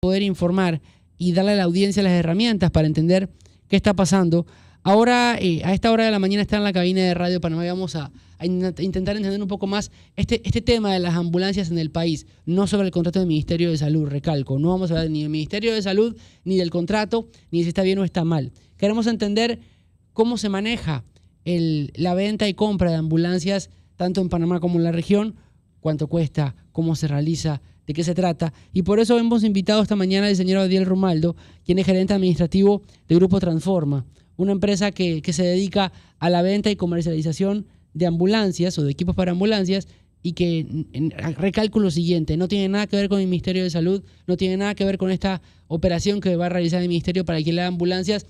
poder informar y darle a la audiencia las herramientas para entender qué está pasando. Ahora, a esta hora de la mañana está en la cabina de Radio Panamá y vamos a intentar entender un poco más este tema de las ambulancias en el país, no sobre el contrato del Ministerio de Salud, recalco. No vamos a hablar ni del Ministerio de Salud, ni del contrato, ni de si está bien o está mal. Queremos entender cómo se maneja la venta y compra de ambulancias, tanto en Panamá como en la región, cuánto cuesta, cómo se realiza, de qué se trata. Y por eso hemos invitado esta mañana al señor Adiel Romaldo, quien es gerente administrativo del Grupo Transforma, una empresa que se dedica a la venta y comercialización de ambulancias o de equipos para ambulancias y que, recalco lo siguiente, no tiene nada que ver con el Ministerio de Salud, no tiene nada que ver con esta operación que va a realizar el Ministerio para alquilar ambulancias.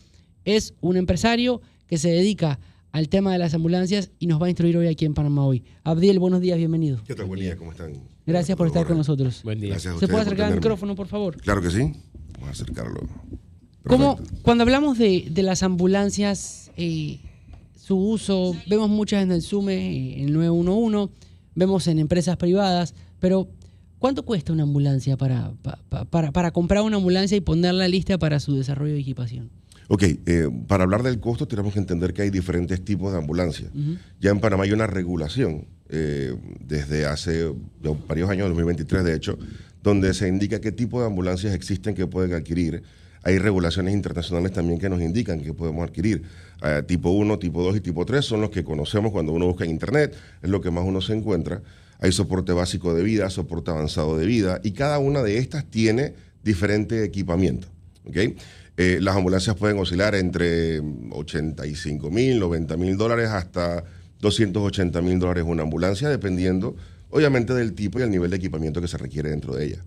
Es un empresario que se dedica al tema de las ambulancias y nos va a instruir hoy aquí en Panamá Hoy. Abdiel, buenos días, bienvenido. ¿Qué tal? Buen día, ¿cómo están? Gracias por estar con nosotros. Buen día. Gracias a ¿Se puede ustedes por acercar el tenerme. micrófono, por favor? Claro que sí. Vamos a acercarlo. Cuando hablamos de las ambulancias, su uso, vemos muchas en el SUME, el 911, vemos en empresas privadas, pero ¿cuánto cuesta una ambulancia para comprar una ambulancia y ponerla lista para su desarrollo y equipación? Ok, para hablar del costo tenemos que entender que hay diferentes tipos de ambulancias. Ya en Panamá hay una regulación desde hace varios años, 2023 de hecho, donde se indica qué tipo de ambulancias existen que pueden adquirir. Hay regulaciones internacionales también que nos indican que podemos adquirir. Tipo 1, tipo 2 y tipo 3 son los que conocemos cuando uno busca en internet, es lo que más uno se encuentra. Hay soporte básico de vida, soporte avanzado de vida, y cada una de estas tiene diferente equipamiento. ¿Okay? Las ambulancias pueden oscilar entre $85,000, $90,000 hasta $280,000 una ambulancia, dependiendo obviamente del tipo y el nivel de equipamiento que se requiere dentro de ella.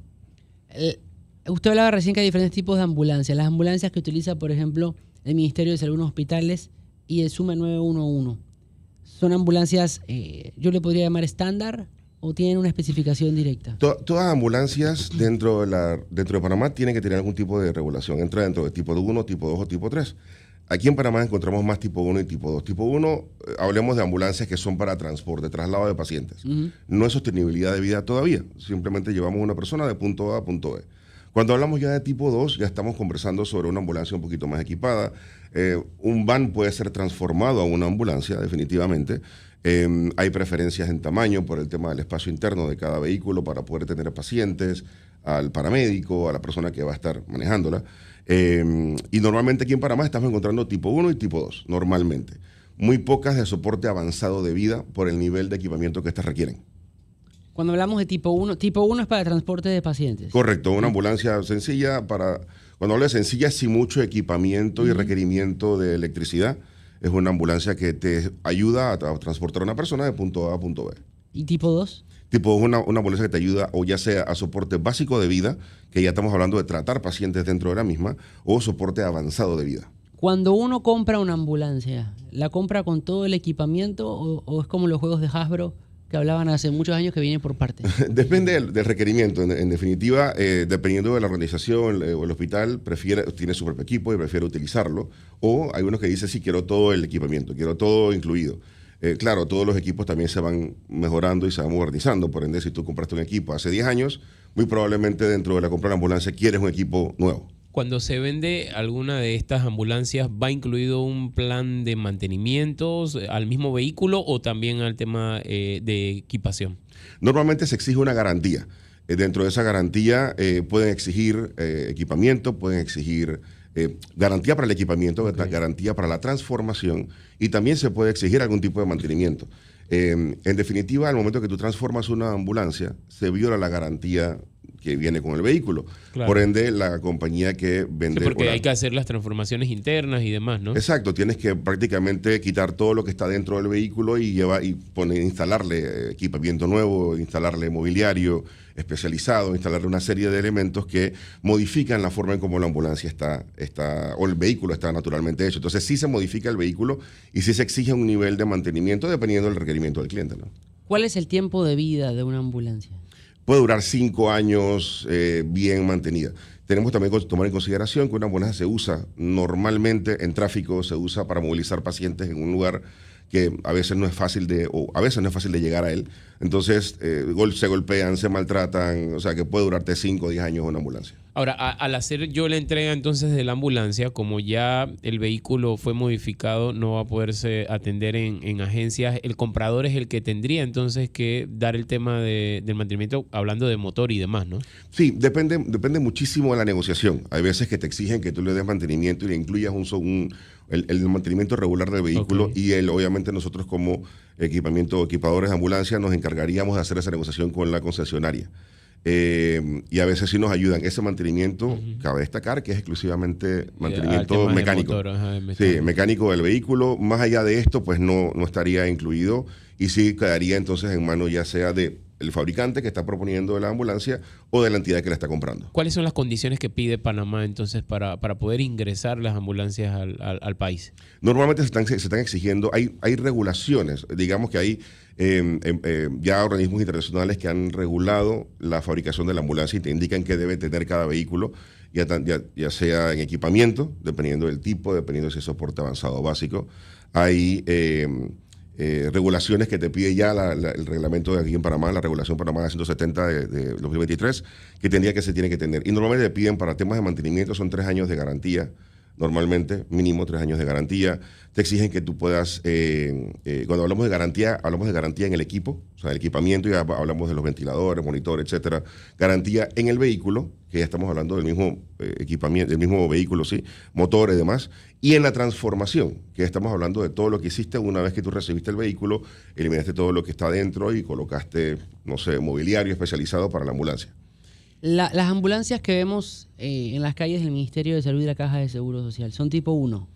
Usted hablaba recién que hay diferentes tipos de ambulancias. Las ambulancias que utiliza, por ejemplo, el Ministerio de Salud en hospitales y el SUME 911, ¿son ambulancias, yo le podría llamar estándar, o tienen una especificación directa? Todas ambulancias dentro de Panamá tienen que tener algún tipo de regulación. Entra dentro de tipo 1, tipo 2 o tipo 3. Aquí en Panamá encontramos más tipo 1 y tipo 2. Tipo 1, hablemos de ambulancias que son para transporte, traslado de pacientes. No es sostenibilidad de vida todavía. Simplemente llevamos a una persona de punto A a punto B. Cuando hablamos ya de tipo 2, ya estamos conversando sobre una ambulancia un poquito más equipada. Un van puede ser transformado a una ambulancia, definitivamente. Hay preferencias en tamaño por el tema del espacio interno de cada vehículo para poder tener pacientes, al paramédico, a la persona que va a estar manejándola. Y normalmente aquí en Panamá estamos encontrando tipo 1 y tipo 2, normalmente. Muy pocas de soporte avanzado de vida por el nivel de equipamiento que estas requieren. Cuando hablamos de tipo 1 es para transporte de pacientes. Correcto, una ambulancia sencilla cuando hablo de sencilla, sin mucho equipamiento y requerimiento de electricidad, es una ambulancia que te ayuda a transportar a una persona de punto A a punto B. ¿Y tipo 2? Tipo una ambulancia que te ayuda o ya sea a soporte básico de vida, que ya estamos hablando de tratar pacientes dentro de la misma, o soporte avanzado de vida. Cuando uno compra una ambulancia, ¿la compra con todo el equipamiento o es como los juegos de Hasbro que hablaban hace muchos años que vienen por partes? Depende del requerimiento. En definitiva, dependiendo de la organización o el hospital, tiene su propio equipo y prefiere utilizarlo. O hay unos que dicen, sí, quiero todo el equipamiento, quiero todo incluido. Claro, todos los equipos también se van mejorando y se van modernizando. Por ende, si tú compraste un equipo hace 10 años, muy probablemente dentro de la compra de la ambulancia quieres un equipo nuevo. Cuando se vende alguna de estas ambulancias, ¿va incluido un plan de mantenimientos al mismo vehículo o también al tema de equipación? Normalmente se exige una garantía. Dentro de esa garantía pueden exigir equipamiento, pueden exigir garantía para el equipamiento, garantía para la transformación, y también se puede exigir algún tipo de mantenimiento. En definitiva, al momento que tú transformas una ambulancia, se viola la garantía que viene con el vehículo. Claro. Por ende, la compañía que vende... Sí, porque hay que hacer las transformaciones internas y demás, ¿no? Exacto, tienes que prácticamente quitar todo lo que está dentro del vehículo y instalarle equipamiento nuevo, instalarle mobiliario especializado, instalarle una serie de elementos que modifican la forma en cómo la ambulancia está o el vehículo está naturalmente hecho. Entonces sí se modifica el vehículo y sí se exige un nivel de mantenimiento dependiendo del requerimiento del cliente, ¿no? ¿Cuál es el tiempo de vida de una ambulancia? Puede durar 5 años bien mantenida. Tenemos también que tomar en consideración que una ambulancia se usa normalmente en tráfico, se usa para movilizar pacientes en un lugar que a veces no es fácil de llegar a él. Entonces se golpean, se maltratan, o sea que puede durarte 5 o 10 años una ambulancia. Ahora, al hacer yo la entrega entonces de la ambulancia, como ya el vehículo fue modificado, no va a poderse atender en agencias, el comprador es el que tendría entonces que dar el tema del mantenimiento, hablando de motor y demás, ¿no? Sí, depende muchísimo de la negociación. Hay veces que te exigen que tú le des mantenimiento y le incluyas el mantenimiento regular del vehículo, Ok. y obviamente nosotros como equipadores de ambulancia nos encargaríamos de hacer esa negociación con la concesionaria. Y a veces sí nos ayudan. Ese mantenimiento, cabe destacar que es exclusivamente mantenimiento Temas de mecánico. motor, ajá, Sí, mecánico del vehículo. Más allá de esto, pues no estaría incluido, y sí quedaría entonces en manos ya sea de el fabricante que está proponiendo la ambulancia o de la entidad que la está comprando. ¿Cuáles son las condiciones que pide Panamá entonces para poder ingresar las ambulancias al país? Normalmente se están exigiendo, hay regulaciones, digamos que hay ya organismos internacionales que han regulado la fabricación de la ambulancia y te indican qué debe tener cada vehículo, ya sea en equipamiento, dependiendo del tipo, dependiendo si es soporte avanzado o básico. Hay regulaciones que te pide ya el reglamento de aquí en Panamá, la regulación Panamá 170 de 2023, que se tiene que tener. Y normalmente te piden para temas de mantenimiento son 3 años de garantía. Normalmente, mínimo 3 años de garantía. Te exigen que tú puedas, cuando hablamos de garantía en el equipo, o sea, el equipamiento, ya hablamos de los ventiladores, monitores, etcétera. Garantía en el vehículo, que ya estamos hablando del mismo equipamiento, del mismo vehículo, sí, motores y demás. Y en la transformación, que ya estamos hablando de todo lo que hiciste una vez que tú recibiste el vehículo, eliminaste todo lo que está dentro y colocaste, no sé, mobiliario especializado para la ambulancia. Las ambulancias que vemos en las calles del Ministerio de Salud y la Caja de Seguro Social, ¿son tipo 1?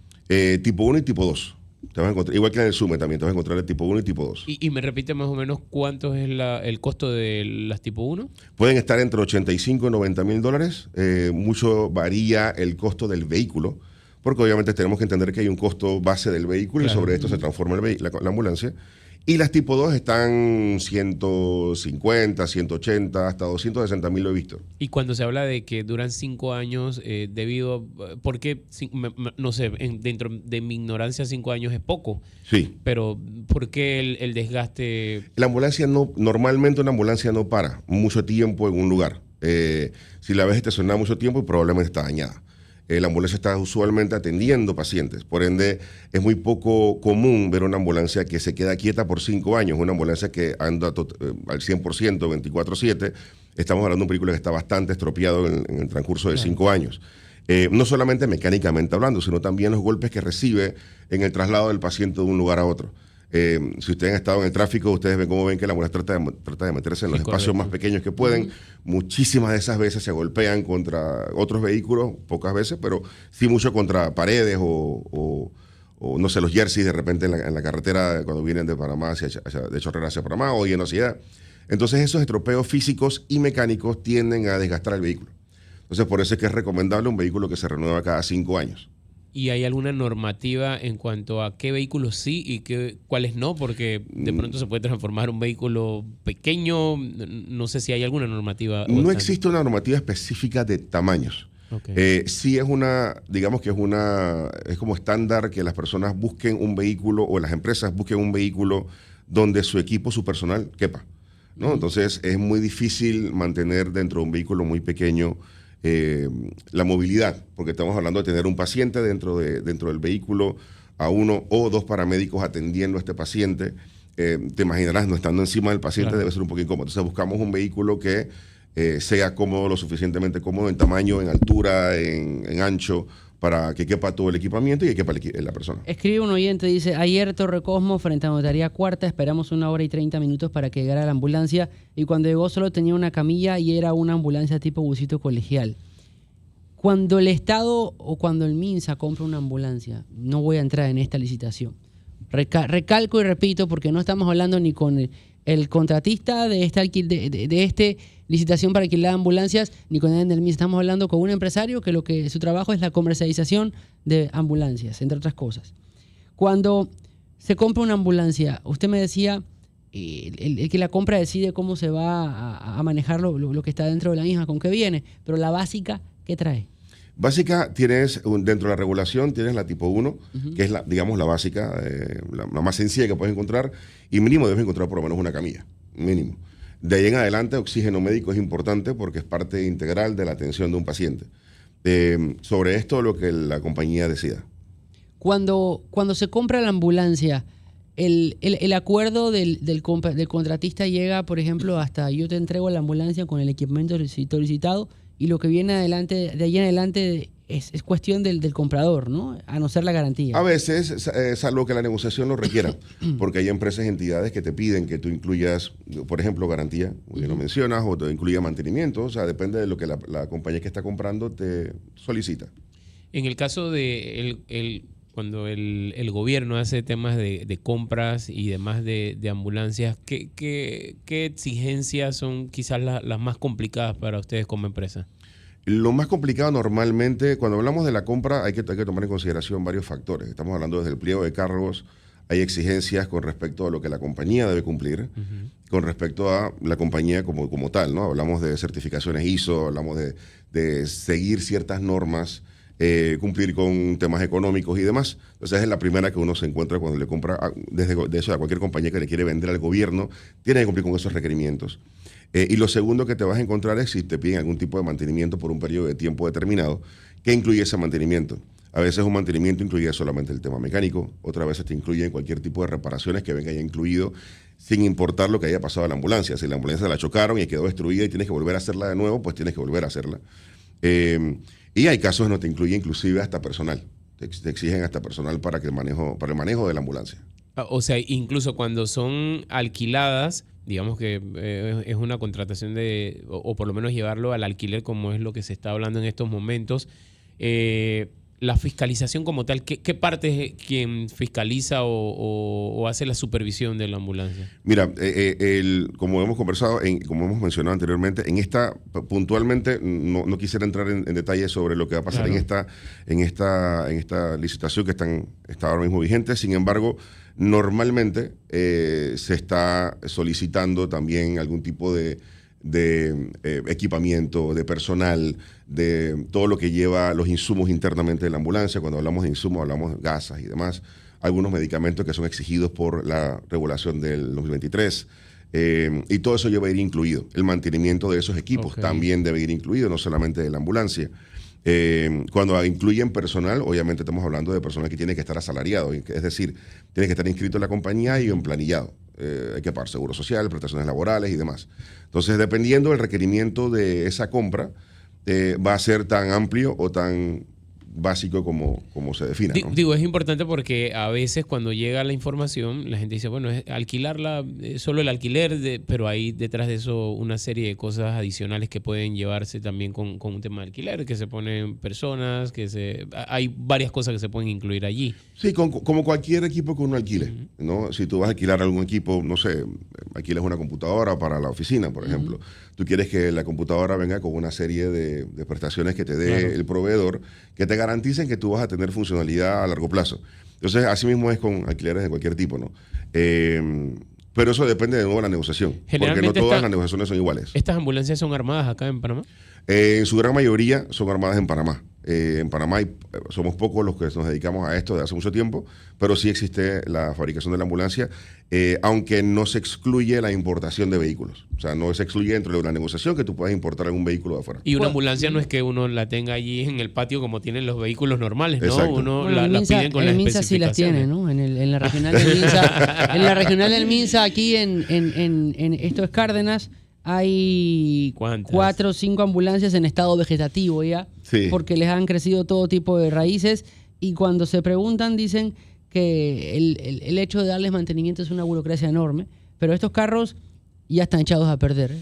Tipo 1 y tipo 2. Te vas a encontrar, igual que en el SUME también, te vas a encontrar el tipo 1 y tipo 2. Y me repite más o menos cuánto es el costo de las tipo 1. Pueden estar entre 85 y 90 mil dólares. Mucho varía el costo del vehículo, porque obviamente tenemos que entender que hay un costo base del vehículo, Claro. y sobre esto se transforma la ambulancia. Y las tipo 2 están 150, 180, hasta 260 mil, lo he visto. Y cuando se habla de que duran 5 años, ¿por qué? No sé, dentro de mi ignorancia 5 años es poco, Sí. pero ¿por qué el desgaste? La ambulancia normalmente una ambulancia no para mucho tiempo en un lugar. Si la ves estacionada mucho tiempo, probablemente está dañada. La ambulancia está usualmente atendiendo pacientes, por ende es muy poco común ver una ambulancia que se queda quieta por 5 años, una ambulancia que anda al 100%, 24/7. Estamos hablando de un vehículo que está bastante estropeado en el transcurso de 5 años. No solamente mecánicamente hablando, sino también los golpes que recibe en el traslado del paciente de un lugar a otro. Si ustedes han estado en el tráfico, ustedes ven cómo ven que la ambulancia trata de meterse en los espacios más pequeños que pueden. Muchísimas de esas veces se golpean contra otros vehículos, pocas veces, pero sí mucho contra paredes o no sé, los jerseys de repente en la carretera cuando vienen de Panamá, de Chorrera hacia Panamá o yendo hacia allá. Entonces esos estropeos físicos y mecánicos tienden a desgastar el vehículo. Entonces por eso es que es recomendable un vehículo que se renueva cada 5 años. ¿Y hay alguna normativa en cuanto a qué vehículos sí y cuáles no? Porque de pronto se puede transformar un vehículo pequeño. No sé si hay alguna normativa. No existe una normativa específica de tamaños. Okay. Sí digamos que es como estándar que las personas busquen un vehículo o las empresas busquen un vehículo donde su equipo, su personal quepa, ¿no? Entonces es muy difícil mantener dentro de un vehículo muy pequeño la movilidad, porque estamos hablando de tener un paciente dentro del vehículo, a 1 o 2 paramédicos atendiendo a este paciente. Te imaginarás, no estando encima del paciente, claro, debe ser un poco incómodo. Entonces buscamos un vehículo que sea cómodo, lo suficientemente cómodo en tamaño, en altura, en ancho, para que quepa todo el equipamiento y que quepa la persona. Escribe un oyente, dice: ayer Torre Cosmo frente a Notaría Cuarta, esperamos 1 hora y 30 minutos para que llegara la ambulancia, y cuando llegó solo tenía una camilla y era una ambulancia tipo busito colegial. Cuando el Estado o cuando el MINSA compra una ambulancia, no voy a entrar en esta licitación. Recalco y repito, porque no estamos hablando ni con el contratista de esta licitación para alquilar ambulancias, ni con el del MINSA. Estamos hablando con un empresario que su trabajo es la comercialización de ambulancias, entre otras cosas. Cuando se compra una ambulancia, usted me decía, el que la compra decide cómo se va a manejar lo que está dentro de la misma, con qué viene, pero la básica, ¿qué trae? Básica, tienes dentro de la regulación, tienes la tipo 1, que es digamos la básica, la más sencilla que puedes encontrar, y mínimo debes encontrar por lo menos una camilla, mínimo. De ahí en adelante, oxígeno médico es importante porque es parte integral de la atención de un paciente. Sobre esto, lo que la compañía decida. Cuando se compra la ambulancia, el acuerdo del contratista llega, por ejemplo, hasta yo te entrego la ambulancia con el equipamiento solicitado y lo que viene adelante, de ahí en adelante es cuestión del comprador, ¿no? A no ser la garantía. A veces, salvo que la negociación lo requiera, porque hay empresas y entidades que te piden que tú incluyas, por ejemplo, garantía, como lo mencionas, o te incluya mantenimiento, o sea, depende de lo que la compañía que está comprando te solicita. En el caso de cuando el gobierno hace temas de compras y demás de ambulancias, ¿qué exigencias son quizás las más complicadas para ustedes como empresa? Lo más complicado normalmente, cuando hablamos de la compra, hay que tomar en consideración varios factores. Estamos hablando desde el pliego de cargos, hay exigencias con respecto a lo que la compañía debe cumplir, con respecto a la compañía como tal, ¿no? Hablamos de certificaciones ISO, hablamos de seguir ciertas normas, cumplir con temas económicos y demás. Entonces es la primera que uno se encuentra cuando le compra, de eso a cualquier compañía que le quiere vender al gobierno, tiene que cumplir con esos requerimientos. Y lo segundo que te vas a encontrar es si te piden algún tipo de mantenimiento por un periodo de tiempo determinado, ¿qué incluye ese mantenimiento? A veces un mantenimiento incluye solamente el tema mecánico, otras veces te incluyen cualquier tipo de reparaciones que venga ya incluido, sin importar lo que haya pasado a la ambulancia. Si la ambulancia la chocaron y quedó destruida y tienes que volver a hacerla de nuevo, pues tienes que volver a hacerla. Y hay casos en donde te incluye inclusive hasta personal. Te exigen hasta personal para el manejo de la ambulancia. O sea, incluso cuando son alquiladas, digamos que es una contratación o por lo menos llevarlo al alquiler, como es lo que se está hablando en estos momentos, la fiscalización como tal, ¿qué parte es quien fiscaliza o hace la supervisión de la ambulancia? Mira, como hemos conversado, como hemos mencionado anteriormente, puntualmente no quisiera entrar en detalles sobre lo que va a pasar en esta licitación que está ahora mismo vigente. Sin embargo, normalmente se está solicitando también algún tipo de equipamiento, de personal, de todo lo que lleva los insumos internamente de la ambulancia. Cuando hablamos de insumos, hablamos de gasas y demás. Algunos medicamentos que son exigidos por la regulación del 2023. Y todo eso debe ir incluido. El mantenimiento de esos equipos también debe ir incluido, no solamente de la ambulancia. Cuando incluyen personal, obviamente estamos hablando de personal que tiene que estar asalariado, es decir, tiene que estar inscrito en la compañía y emplanillado. Hay que pagar seguro social, prestaciones laborales y demás. Entonces, dependiendo del requerimiento de esa compra, va a ser tan amplio o tan básico como se defina, ¿no? Digo, es importante porque a veces cuando llega la información, la gente dice, bueno, es alquilarla, solo el alquiler, pero hay detrás de eso una serie de cosas adicionales que pueden llevarse también con un tema de alquiler, que se ponen personas, hay varias cosas que se pueden incluir allí. Sí, como cualquier equipo que uno alquile, ¿no? Si tú vas a alquilar algún equipo, no sé, alquilas una computadora para la oficina, por ejemplo. Tú quieres que la computadora venga con una serie de prestaciones que te dé el proveedor, que te garanticen que tú vas a tener funcionalidad a largo plazo. Entonces, así mismo es con alquileres de cualquier tipo, ¿no? Pero eso depende de nuevo de la negociación, porque no todas las negociaciones son iguales. ¿Estas ambulancias son armadas acá en Panamá? En su gran mayoría son armadas en Panamá. En Panamá somos pocos los que nos dedicamos a esto desde hace mucho tiempo, pero sí existe la fabricación de la ambulancia, aunque no se excluye la importación de vehículos. O sea, no se excluye dentro de la negociación que tú puedas importar algún vehículo de afuera. Y una ambulancia no es que uno la tenga allí en el patio como tienen los vehículos normales, ¿no? Exacto. Uno la piden con las Minsa especificaciones. sí las tiene, ¿no? En la regional del Minsa, en la regional del Minsa, aquí en esto es Cárdenas, hay 4 o 5 ambulancias en estado vegetativo ya, porque les han crecido todo tipo de raíces y cuando se preguntan dicen que el hecho de darles mantenimiento es una burocracia enorme, pero estos carros ya están echados a perder.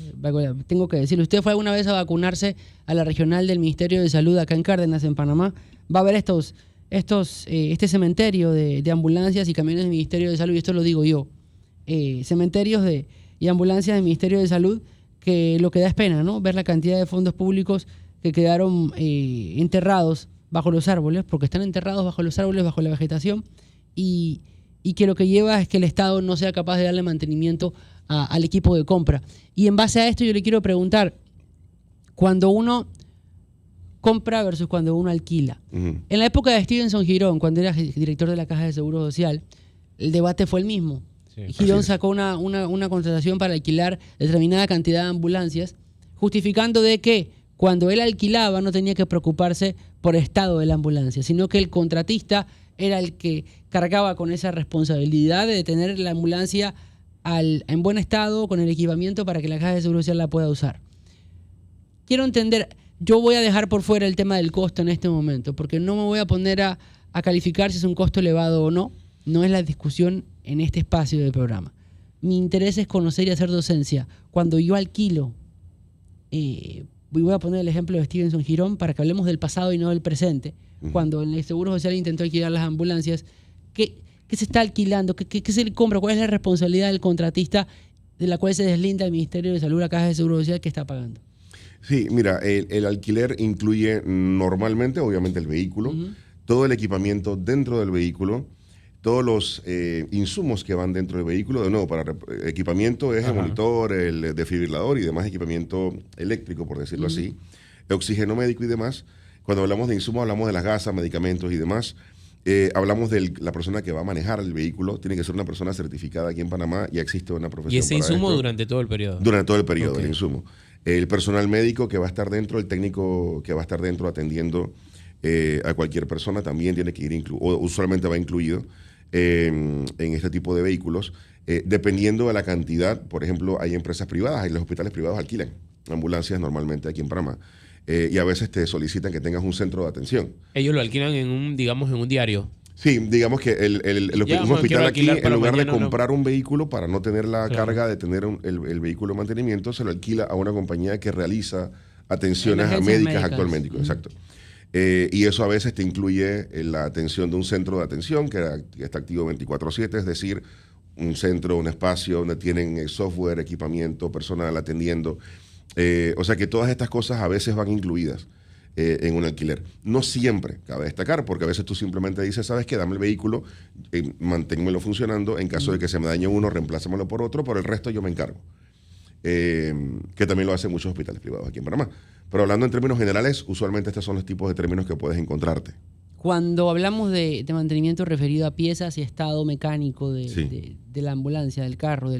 Tengo que decirlo, usted fue alguna vez a vacunarse a la regional del Ministerio de Salud acá en Cárdenas, en Panamá, va a ver este cementerio de ambulancias y camiones del Ministerio de Salud, y esto lo digo yo, cementerios y ambulancias del Ministerio de Salud, que lo que da es pena, ¿no? Ver la cantidad de fondos públicos que quedaron enterrados bajo los árboles, porque están enterrados bajo los árboles, bajo la vegetación, y que lo que lleva es que el Estado no sea capaz de darle mantenimiento al equipo de compra. Y en base a esto yo le quiero preguntar, cuando uno compra versus cuando uno alquila. En la época de Stevenson Girón, cuando era director de la Caja de Seguro Social, el debate fue el mismo. Sí. Girón Así es. sacó una contratación para alquilar determinada cantidad de ambulancias, justificando de que cuando él alquilaba no tenía que preocuparse por el estado de la ambulancia, sino que el contratista era el que cargaba con esa responsabilidad de tener la ambulancia en buen estado, con el equipamiento para que la caja de seguro social la pueda usar. Quiero entender, yo voy a dejar por fuera el tema del costo en este momento, porque no me voy a poner a calificar si es un costo elevado o no. No es la discusión en este espacio del programa. Mi interés es conocer y hacer docencia. Cuando yo alquilo, voy a poner el ejemplo de Stevenson Girón para que hablemos del pasado y no del presente. Cuando el Seguro Social intentó alquilar las ambulancias, ¿qué se está alquilando? ¿Qué se le compra? ¿Cuál es la responsabilidad del contratista de la cual se deslinda el Ministerio de Salud, la Caja de Seguro Social que está pagando? Sí, mira, el alquiler incluye normalmente, obviamente, el vehículo, todo el equipamiento dentro del vehículo, todos los insumos que van dentro del vehículo. De nuevo, para equipamiento es el monitor, el desfibrilador y demás equipamiento eléctrico, por decirlo así, oxígeno médico y demás. Cuando hablamos de insumos, hablamos de las gasas, medicamentos y demás. Hablamos de la persona que va a manejar el vehículo. Tiene que ser una persona certificada aquí en Panamá. Ya existe una profesión. ¿Y ese para insumo esto. durante todo el periodo? Durante todo el periodo, Ok. el insumo. El personal médico que va a estar dentro, el técnico que va a estar dentro atendiendo a cualquier persona también tiene que ir o usualmente va incluido en este tipo de vehículos. Dependiendo de la cantidad, por ejemplo, hay empresas privadas, y los hospitales privados alquilan ambulancias normalmente aquí en Panamá. Y a veces te solicitan que tengas un centro de atención. Ellos lo alquilan en un diario. Sí, digamos que Ya, un bueno, hospital quiero aquí, alquilar en para lugar de mañana, comprar un vehículo para no tener la Claro. carga de tener el vehículo de mantenimiento, se lo alquila a una compañía que realiza atenciones a Emergencias médicas, médicas. actual médico, exacto. Y eso a veces te incluye la atención de un centro de atención que está activo 24/7, es decir, un centro, un espacio donde tienen software, equipamiento, personal atendiendo. O sea que todas estas cosas a veces van incluidas en un alquiler. No siempre, cabe destacar, porque a veces tú simplemente dices, ¿sabes qué? Dame el vehículo, manténmelo funcionando, en caso de que se me dañe uno, reemplázamelo por otro, por el resto yo me encargo. Que también lo hacen muchos hospitales privados aquí en Panamá. Pero hablando en términos generales, usualmente estos son los tipos de términos que puedes encontrarte. Cuando hablamos de mantenimiento referido a piezas y estado mecánico Sí. de la ambulancia, del carro, de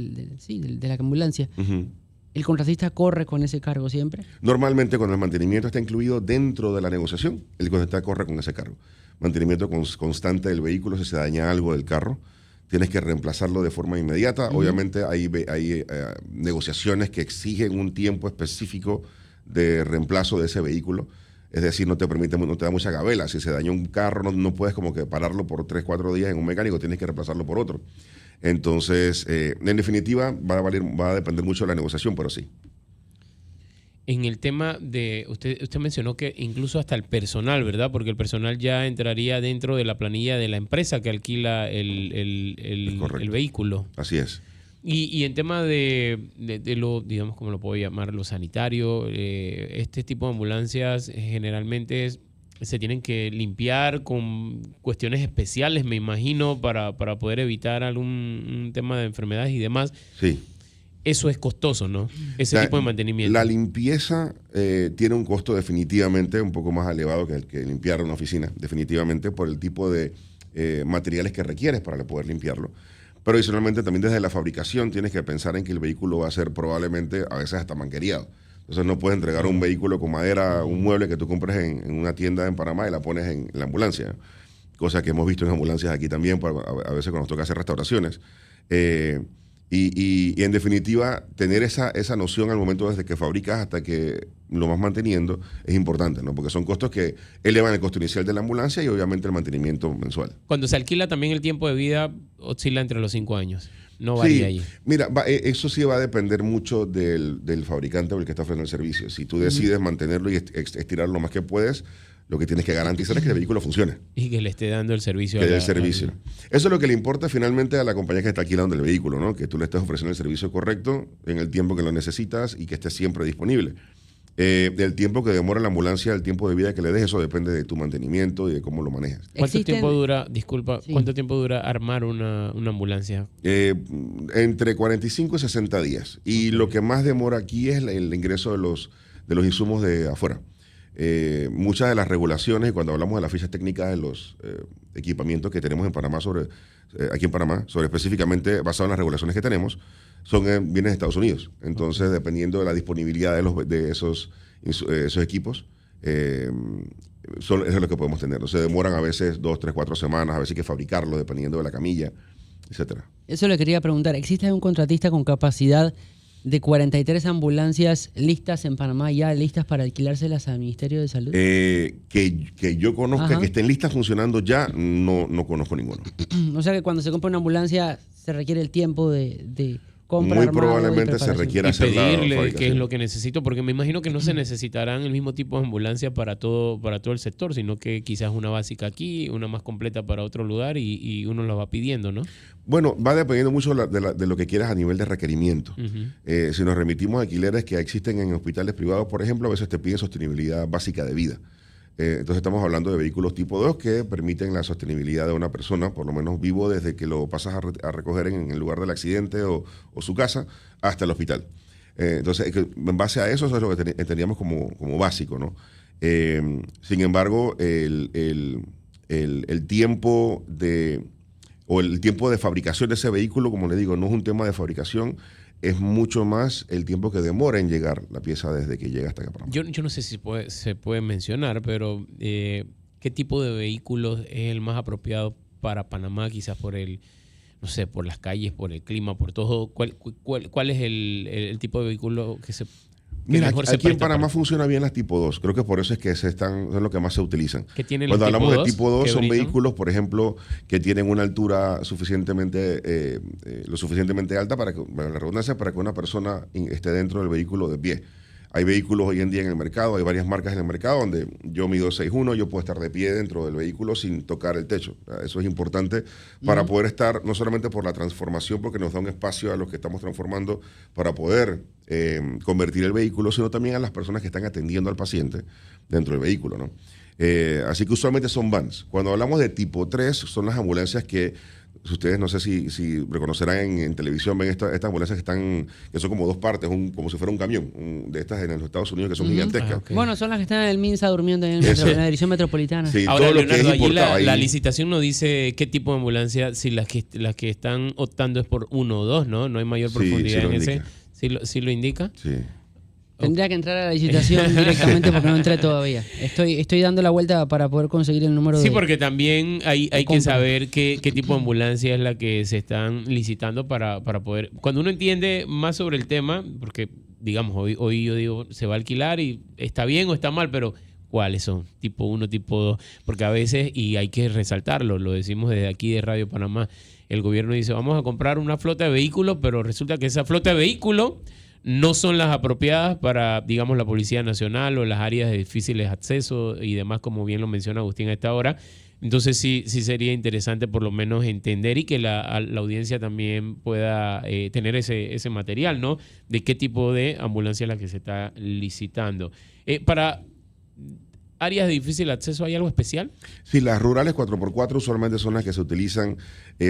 la ambulancia, Ujú. ¿el contratista corre con ese cargo siempre? Normalmente cuando el mantenimiento está incluido dentro de la negociación, el contratista corre con ese cargo. Mantenimiento constante del vehículo, si se daña algo del carro, tienes que reemplazarlo de forma inmediata. Obviamente hay negociaciones que exigen un tiempo específico de reemplazo de ese vehículo. Es decir, no te da mucha gabela. Si se dañó un carro, no puedes como que pararlo por 3, 4 días en un mecánico, tienes que reemplazarlo por otro. Entonces, en definitiva, va a depender mucho de la negociación, pero sí. En el tema de, usted mencionó que incluso hasta el personal, ¿verdad? Porque el personal ya entraría dentro de la planilla de la empresa que alquila el correcto. vehículo. Así es. Y en tema de lo, digamos, ¿cómo lo puedo llamar? Lo sanitario, este tipo de ambulancias generalmente se tienen que limpiar con cuestiones especiales, me imagino, para poder evitar un tema de enfermedades y demás. Sí. Eso es costoso, ¿no? Ese tipo de mantenimiento. La limpieza tiene un costo definitivamente un poco más elevado que el que limpiar una oficina, definitivamente por el tipo de materiales que requieres para poder limpiarlo. Pero adicionalmente también desde la fabricación tienes que pensar en que el vehículo va a ser probablemente a veces hasta manguereado. Entonces no puedes entregar un vehículo con madera, un mueble que tú compres en una tienda en Panamá y la pones en la ambulancia. Cosa que hemos visto en ambulancias aquí también, a veces cuando nos toca hacer restauraciones. Y en definitiva, tener esa noción al momento desde que fabricas hasta que lo vas manteniendo es importante, ¿no? Porque son costos que elevan el costo inicial de la ambulancia y obviamente el mantenimiento mensual. Cuando se alquila también el tiempo de vida oscila entre los 5 años. No varía allí. Mira, eso sí va a depender mucho del fabricante o el que está ofreciendo el servicio. Si tú decides mantenerlo y estirarlo lo más que puedes, lo que tienes que garantizar es que el vehículo funcione. Y que le esté dando el servicio. Que dé el servicio. Eso es lo que le importa finalmente a la compañía que está alquilando el vehículo, ¿no? Que tú le estés ofreciendo el servicio correcto en el tiempo que lo necesitas y que esté siempre disponible. Del tiempo que demora la ambulancia, el tiempo de vida que le des, eso depende de tu mantenimiento y de cómo lo manejas. ¿Cuánto Existen- tiempo dura, disculpa, Sí. cuánto tiempo dura armar una ambulancia? Entre 45 y 60 días. Y lo que más demora aquí es el ingreso de los insumos de afuera. muchas de las regulaciones, y cuando hablamos de las fichas técnicas de los equipamientos que tenemos en Panamá aquí en Panamá, sobre específicamente basado en las regulaciones que tenemos, vienen de Estados Unidos. Entonces, dependiendo de la disponibilidad de esos equipos, eso es lo que podemos tener. Se demoran a veces 2, 3, 4 semanas, a veces hay que fabricarlo dependiendo de la camilla, etcétera. Eso le quería preguntar. ¿Existe un contratista con capacidad de 43 ambulancias listas en Panamá, ya listas para alquilárselas al Ministerio de Salud? Que yo conozca, Ajá. que estén listas funcionando ya, no conozco ninguno. O sea que cuando se compra una ambulancia se requiere el tiempo de compra, Muy armado y probablemente se preparación. requiera Y hacer la pedirle qué fabricación. es lo que necesito, porque me imagino que no se necesitarán el mismo tipo de ambulancia para todo el sector, sino que quizás una básica aquí, una más completa para otro lugar y uno la va pidiendo, ¿no? Bueno, va dependiendo mucho de lo que quieras a nivel de requerimiento. Ujú. Si nos remitimos a alquileres que existen en hospitales privados, por ejemplo, a veces te piden sostenibilidad básica de vida. Entonces estamos hablando de vehículos tipo 2 que permiten la sostenibilidad de una persona, por lo menos vivo, desde que lo pasas a recoger en el lugar del accidente o su casa hasta el hospital. Entonces, en base a eso es lo que entendíamos como básico, ¿no? Sin embargo, el tiempo el tiempo de fabricación de ese vehículo, como le digo, no es un tema de fabricación, es mucho más el tiempo que demora en llegar la pieza desde que llega hasta acá. Yo no sé si se puede mencionar, pero ¿qué tipo de vehículos es el más apropiado para Panamá? Quizás por no sé, por las calles, por el clima, por todo. ¿Cuál es el tipo de vehículo que Mira, mejor se aquí en presta Panamá para- funciona bien las tipo 2. Creo que por eso es que son los que más se utilizan. ¿Qué tienen los Cuando tipo hablamos 2? de tipo 2, ¿Qué son brindan? vehículos, por ejemplo, que tienen una altura lo suficientemente alta para la redundancia, para que una persona esté dentro del vehículo de pie. Hay vehículos hoy en día en el mercado, hay varias marcas en el mercado donde yo mido 6'1", yo puedo estar de pie dentro del vehículo sin tocar el techo. Eso es importante para poder estar, no solamente por la transformación, porque nos da un espacio a los que estamos transformando para poder convertir el vehículo, sino también a las personas que están atendiendo al paciente dentro del vehículo, ¿no? Así que usualmente son vans. Cuando hablamos de tipo 3, son las ambulancias que ustedes no sé si reconocerán en televisión, ven estas ambulancias que son como dos partes, como si fuera un camión, de estas en los Estados Unidos que son gigantescas. Ah, ok. Bueno, son las que están en el MINSA durmiendo en Eso. en la dirección metropolitana. Sí, Ahora, todo lo que es Leonardo, allí importado la ahí. licitación no dice qué tipo de ambulancia, si las que están optando es por 1 o 2, ¿no? No hay mayor Sí, profundidad sí lo en ese. indica. ¿Sí lo indica? Sí. Tendría que entrar a la licitación directamente porque no entré todavía. Estoy dando la vuelta para poder conseguir el número Sí, de... porque también hay que compra. saber qué tipo de ambulancia es la que se están licitando para poder... Cuando uno entiende más sobre el tema, porque digamos, hoy yo digo, se va a alquilar y está bien o está mal, pero ¿cuáles son? Tipo 1, tipo 2, porque a veces, y hay que resaltarlo, lo decimos desde aquí de Radio Panamá, el gobierno dice, vamos a comprar una flota de vehículos, pero resulta que esa flota de vehículos no son las apropiadas para, digamos, la Policía Nacional o las áreas de difíciles acceso y demás, como bien lo menciona Agustín a esta hora. Entonces sí sería interesante por lo menos entender y que la audiencia también pueda tener ese material, ¿no? De qué tipo de ambulancia es la que se está licitando. Para áreas de difícil acceso, ¿hay algo especial? Sí, las rurales 4x4 usualmente son las que se utilizan.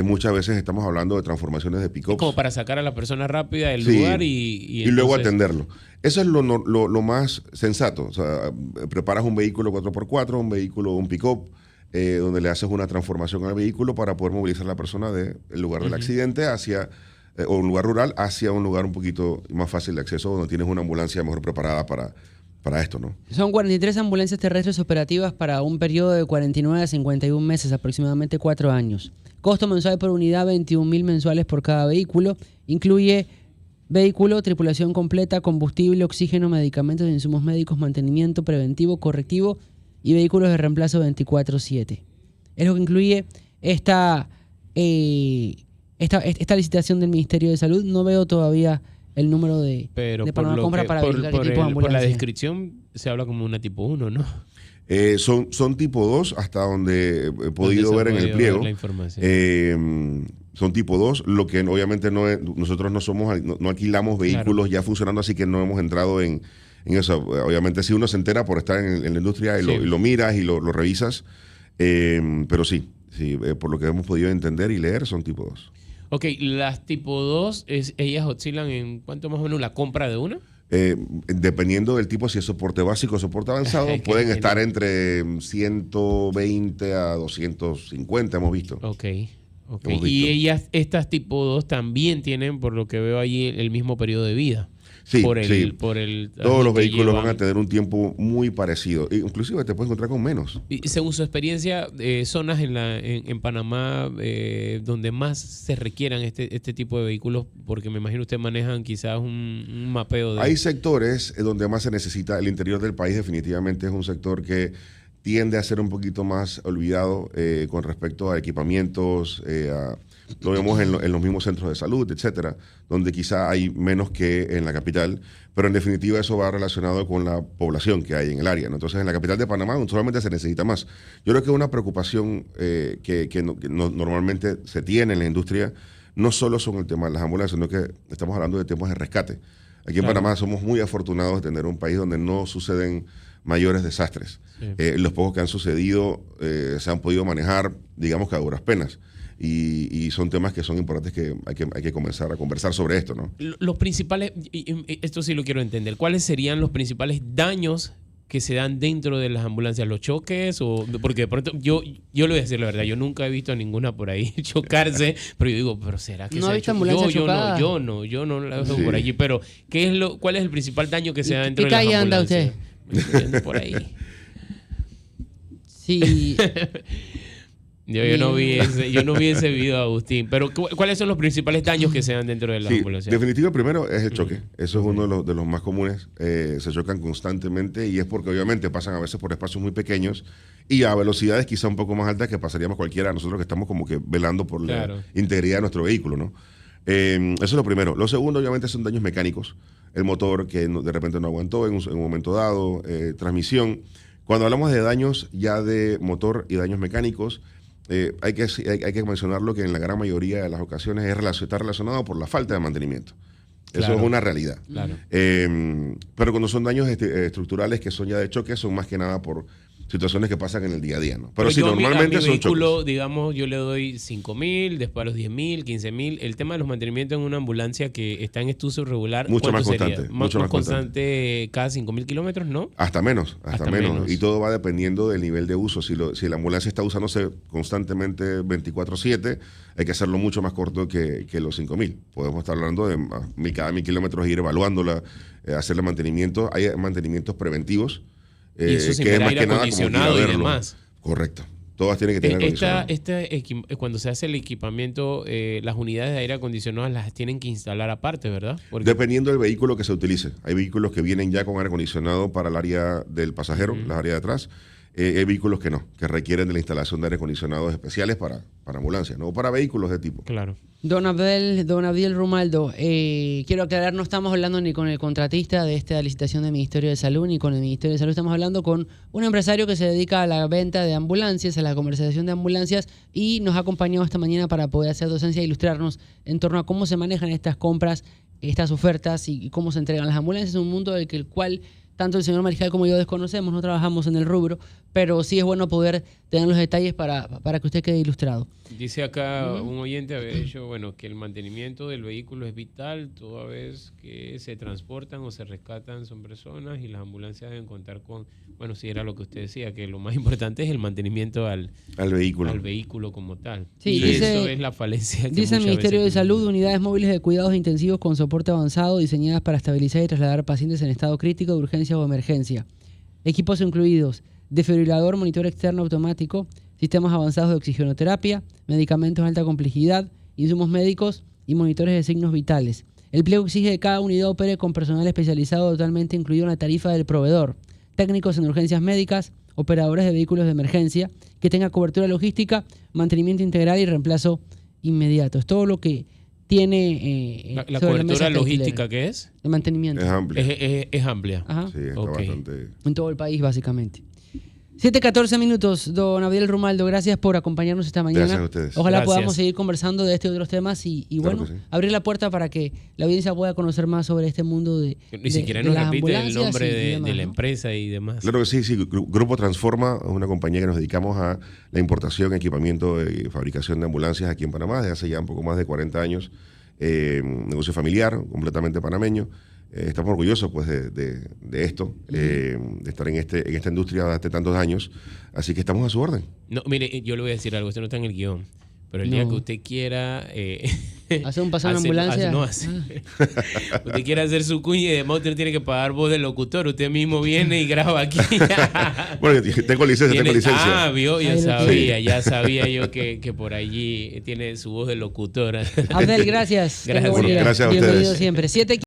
Muchas veces estamos hablando de transformaciones de pick-ups. Como para sacar a la persona rápida del Sí, lugar y luego entonces- atenderlo. Eso es lo más sensato. O sea, preparas un vehículo 4x4, un pick-up, donde le haces una transformación al vehículo para poder movilizar a la persona del lugar del accidente o un lugar rural hacia un lugar un poquito más fácil de acceso, donde tienes una ambulancia mejor preparada para esto, ¿no? Son 43 ambulancias terrestres operativas para un periodo de 49 a 51 meses, aproximadamente 4 años. Costo mensual por unidad, 21.000 mensuales por cada vehículo. Incluye vehículo, tripulación completa, combustible, oxígeno, medicamentos, insumos médicos, mantenimiento preventivo, correctivo y vehículos de reemplazo 24/7. Es lo que incluye esta licitación del Ministerio de Salud. No veo todavía el número de Panamá Compra para verificar qué tipo de por la ambulancia. descripción se habla como una tipo 1, ¿no? Son tipo 2 hasta donde he podido Donde se ver en el podido pliego. ver la información. Son tipo 2, lo que obviamente nosotros no alquilamos vehículos ya funcionando, así que no hemos entrado en eso. Obviamente si uno se entera por estar en la industria y Sí. lo miras y lo revisas, pero sí, por lo que hemos podido entender y leer, son tipo 2. Ok, las tipo 2, ellas oscilan en cuánto más o menos la compra de una. Dependiendo del tipo, si es soporte básico o soporte avanzado, pueden estar entre 120 a 250, hemos visto. Ok. Y ellas, estas tipo 2 también tienen, por lo que veo allí, el mismo periodo de vida. Sí, por todos los vehículos van a tener un tiempo muy parecido. Inclusive te puedes encontrar con menos. Y según su experiencia, zonas en Panamá donde más se requieran este tipo de vehículos, porque me imagino ustedes manejan quizás un mapeo de... Hay sectores donde más se necesita. El interior del país definitivamente es un sector que tiende a ser un poquito más olvidado con respecto a equipamientos, lo vemos en los mismos centros de salud, etcétera, donde quizá hay menos que en la capital, pero en definitiva eso va relacionado con la población que hay en el área, ¿no? Entonces en la capital de Panamá solamente se necesita más. Yo creo que una preocupación normalmente se tiene en la industria no solo son el tema de las ambulancias, sino que estamos hablando de temas de rescate. Aquí en Panamá somos muy afortunados de tener un país donde no suceden mayores desastres. Sí. Los pocos que han sucedido se han podido manejar, digamos que a duras penas. Y son temas que son importantes que hay que comenzar a conversar sobre esto, ¿no? Los principales, esto sí lo quiero entender, ¿cuáles serían los principales daños que se dan dentro de las ambulancias? ¿Los choques? Porque de pronto, yo le voy a decir la verdad, yo nunca he visto a ninguna por ahí chocarse, pero yo digo, ¿pero será que no se ha visto ambulancia chocada? Yo no la veo por allí, pero ¿cuál es el principal daño que se da dentro de las ambulancias? ¿Qué calle anda usted? Por ahí. Sí. Yo no vi ese video, Agustín. Pero ¿cuáles son los principales daños que se dan dentro de las ambulancias? Definitivo, el primero es el choque. Eso es uno de los más comunes. Se chocan constantemente y es porque obviamente pasan a veces por espacios muy pequeños y a velocidades quizá un poco más altas que pasaríamos cualquiera. Nosotros que estamos como que velando por la integridad de nuestro vehículo, ¿no? Eso es lo primero. Lo segundo, obviamente, son daños mecánicos. El motor que de repente no aguantó en un momento dado, transmisión. Cuando hablamos de daños ya de motor y daños mecánicos, hay que mencionarlo que en la gran mayoría de las ocasiones está relacionado por la falta de mantenimiento. Eso es una realidad. Claro. Pero cuando son daños estructurales que son ya de choque, son más que nada por situaciones que pasan en el día a día, ¿no? Pero sí, normalmente son vehículo, choques. digamos, yo le doy 5,000, después a los 10,000, 15,000. El tema de los mantenimientos en una ambulancia que está en estudio regular, mucho más sería? constante. Mucho más constante cada 5,000 kilómetros, ¿no? Hasta menos. Y todo va dependiendo del nivel de uso. Si la ambulancia está usándose constantemente 24/7, hay que hacerlo mucho más corto que los 5,000. Podemos estar hablando de cada 1,000 kilómetros, ir evaluándola, hacerle mantenimiento. Hay mantenimientos preventivos. Y eso sin aire acondicionado y demás. Correcto. Todas tienen que tener acondicionado. Cuando se hace el equipamiento, las unidades de aire acondicionado las tienen que instalar aparte, ¿verdad? Dependiendo del vehículo que se utilice. Hay vehículos que vienen ya con aire acondicionado para el área del pasajero, la área de atrás. Hay vehículos que no, que requieren de la instalación de aire acondicionados especiales para ambulancias, no para vehículos de tipo. Claro. Don Abdiel Rumaldo, quiero aclarar, no estamos hablando ni con el contratista de esta licitación del Ministerio de Salud, ni con el Ministerio de Salud, estamos hablando con un empresario que se dedica a la venta de ambulancias, a la comercialización de ambulancias, y nos ha acompañado esta mañana para poder hacer docencia e ilustrarnos en torno a cómo se manejan estas compras, estas ofertas y cómo se entregan las ambulancias en un mundo del cual tanto el señor Mariscal como yo desconocemos, no trabajamos en el rubro, pero sí es bueno poder tener los detalles para que usted quede ilustrado. Dice acá un oyente haber dicho, que el mantenimiento del vehículo es vital toda vez que se transportan o se rescatan son personas y las ambulancias deben contar con, sí era lo que usted decía, que lo más importante es el mantenimiento al vehículo como tal. Sí, y eso es la falencia que dice el Ministerio de Salud, unidades móviles de cuidados intensivos con soporte avanzado diseñadas para estabilizar y trasladar pacientes en estado crítico de urgencia o emergencia. Equipos incluidos: desfibrilador, monitor externo automático, sistemas avanzados de oxigenoterapia, medicamentos de alta complejidad, insumos médicos y monitores de signos vitales. El pliego exige que cada unidad opere con personal especializado totalmente incluido en la tarifa del proveedor, técnicos en urgencias médicas, operadores de vehículos de emergencia, que tenga cobertura logística, mantenimiento integral y reemplazo inmediato. Es todo lo que tiene la cobertura logística, ¿qué es? El mantenimiento. Es amplia. Es amplia. Ajá. Sí, está bastante. En todo el país, básicamente. 7:14 minutos, don Abdiel Rumaldo, gracias por acompañarnos esta mañana. Gracias a ustedes. Ojalá podamos seguir conversando de este y otros temas y Claro, abrir la puerta para que la audiencia pueda conocer más sobre este mundo de Ni siquiera nos repite el nombre de la empresa y demás. Claro que sí. Grupo Transforma es una compañía que nos dedicamos a la importación, equipamiento y fabricación de ambulancias aquí en Panamá desde hace ya un poco más de 40 años. Negocio familiar, completamente panameño. Estamos orgullosos pues de esto, de estar en esta industria de tantos años, así que estamos a su orden. No, mire, yo le voy a decir algo, esto no está en el guión, pero el día que usted quiera... hacer un paseo en ambulancia. Usted quiere hacer su cuña y además usted no tiene que pagar voz de locutor, usted mismo viene y graba aquí. Bueno, tengo licencia. Ah, vio, ya sabía yo que por allí tiene su voz de locutor. Abdel, gracias. Gracias. Bueno, gracias a ustedes. Bienvenido siempre.